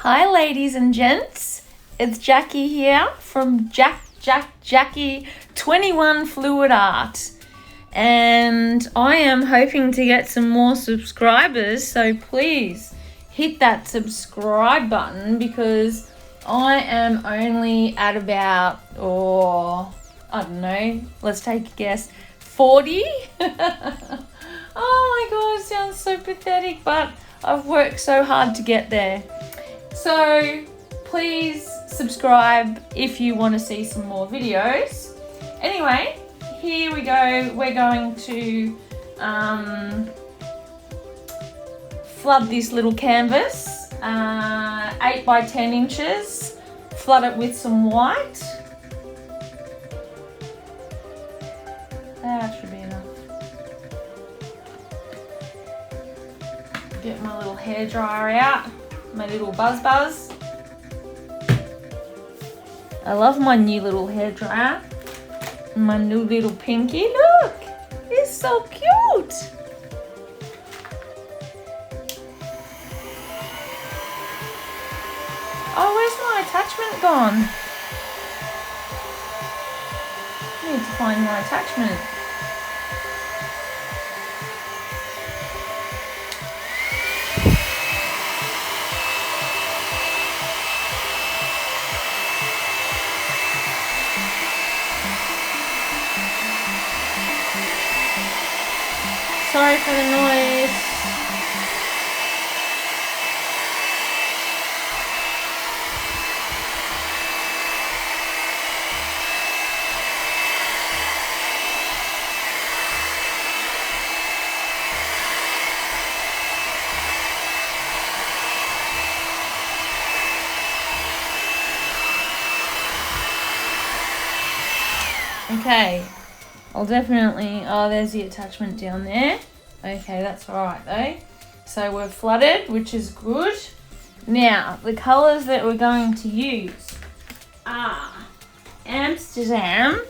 Hi ladies and gents, it's Jackie here from Jackie 21 Fluid Art, and I am hoping to get some more subscribers, so please hit that subscribe button because I am only at about, I don't know, let's take a guess, 40? Oh my god, it sounds so pathetic, but I've worked so hard to get there. So please subscribe if you want to see some more videos. Anyway, here we go. We're going to flood this little canvas, 8 by 10 inches. Flood it with some white. That should be enough. Get my little hairdryer out. My little buzz. I love my new little hairdryer. My new little pinky. Look, it's so cute. Oh, where's my attachment gone? I need to find my attachment. Sorry for the noise. Okay, I'll definitely, there's the attachment down there. Okay, that's alright though. So we're flooded, which is good. Now, the colours that we're going to use are Amsterdam.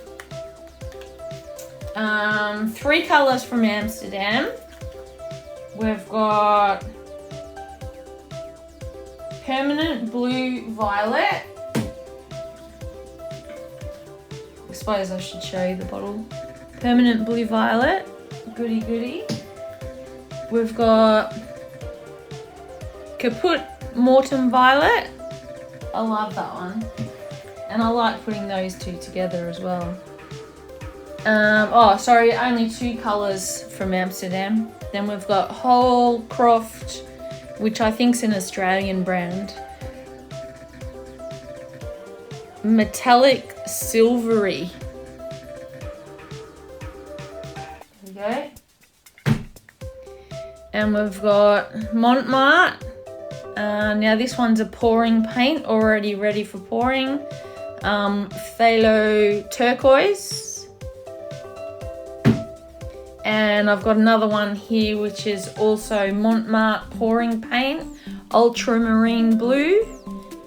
3 colours from Amsterdam. We've got Permanent Blue Violet. I suppose I should show you the bottle. Permanent Blue Violet. Goody. We've got Caput Mortem Violet. I love that one. And I like putting those two together as well. Only 2 colours from Amsterdam. Then we've got Holcroft, which I think is an Australian brand. Metallic Silvery. There we go. And we've got Montmartre. Now this one's a pouring paint, already ready for pouring. Phthalo Turquoise. And I've got another one here which is also Montmartre pouring paint. Ultramarine Blue.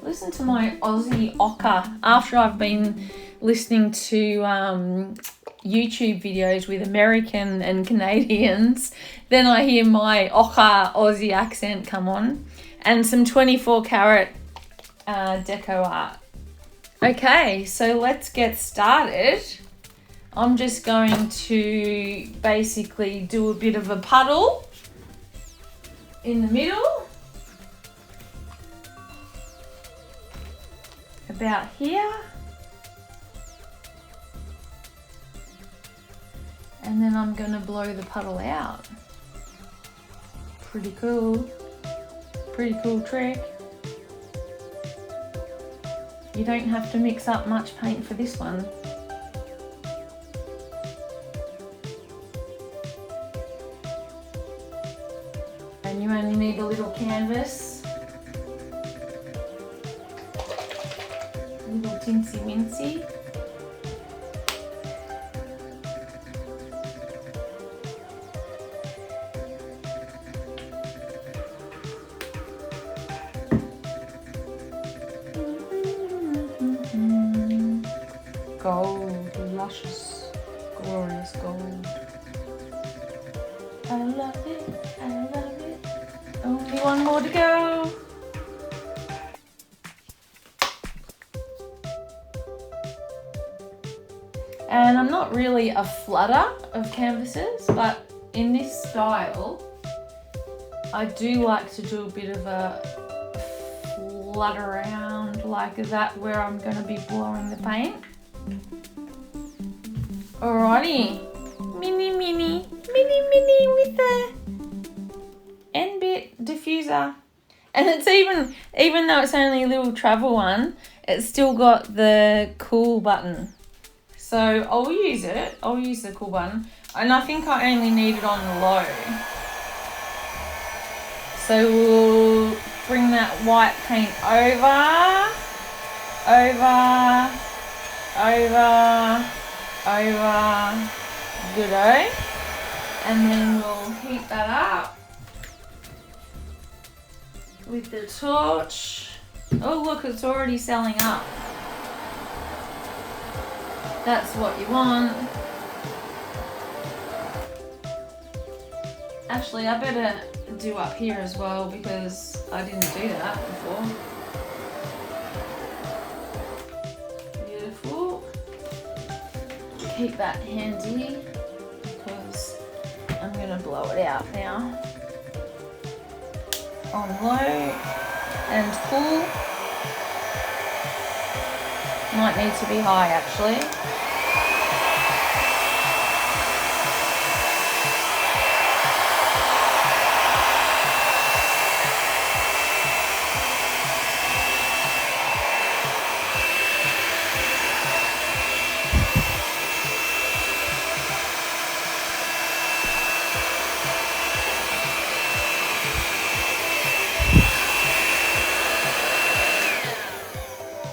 Listen to my Aussie ochre. After I've been listening to YouTube videos with American and Canadians, then I hear my ochre Aussie accent come on, and some 24 karat deco art. Okay, so let's get started. I'm just going to basically do a bit of a puddle in the middle, about here. And then I'm going to blow the puddle out. Pretty cool trick. You don't have to mix up much paint for this one. And you only need a little canvas. A little tinsy wincy. Gold, luscious, glorious gold. I love it. Only one more to go. really a flutter of canvases, but in this style, I do like to do a bit of a flutter around like that where I'm going to be blowing the paint. Alrighty, mini with the N-bit diffuser. And it's even though it's only a little travel one, it's still got the cool button. So I'll use it. I'll use the cool button. And I think I only need it on low. So we'll bring that white paint over. Goodo. And then we'll heat that up with the torch. Oh look, it's already selling up. That's what you want. Actually, I better do up here as well because I didn't do that before. Beautiful. Keep that handy because I'm gonna blow it out now. On low and cool. Might need to be high actually.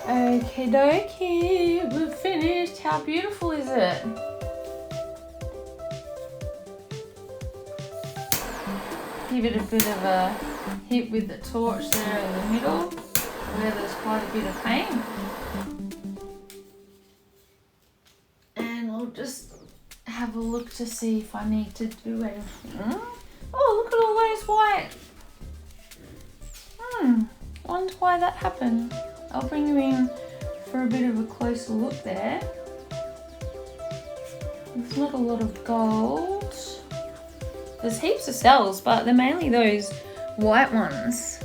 Okie dokie, we're finished. How beautiful is it? Give it a bit of a hit with the torch there in the middle where there's quite a bit of paint. And we'll just have a look to see if I need to do anything. Oh, look at all those white. Wonder why that happened. I'll bring you in for a bit of a closer look there. There's not a lot of gold. There's heaps of cells, but they're mainly those white ones.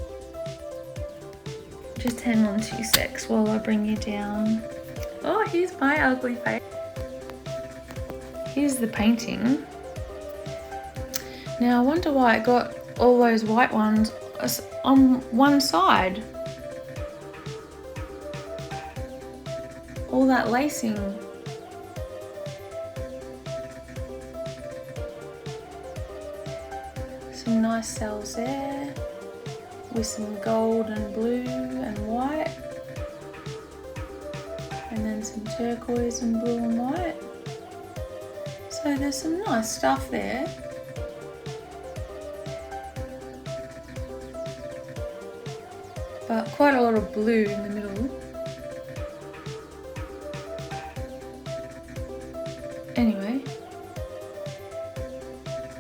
Just hang on 2 secs while I bring you down. Oh, here's my ugly face. Here's the painting. Now I wonder why I got all those white ones on one side. All that lacing. Some nice cells there with some gold and blue and white. And then some turquoise and blue and white. So there's some nice stuff there. But quite a lot of blue in the middle. Anyway,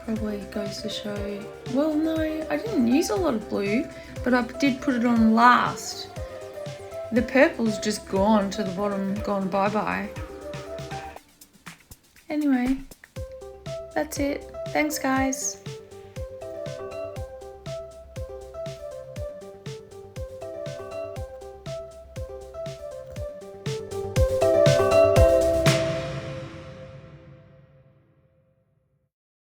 probably goes to show, well no, I didn't use a lot of blue, but I did put it on last. The purple's just gone to the bottom, gone bye-bye. Anyway, that's it. Thanks guys.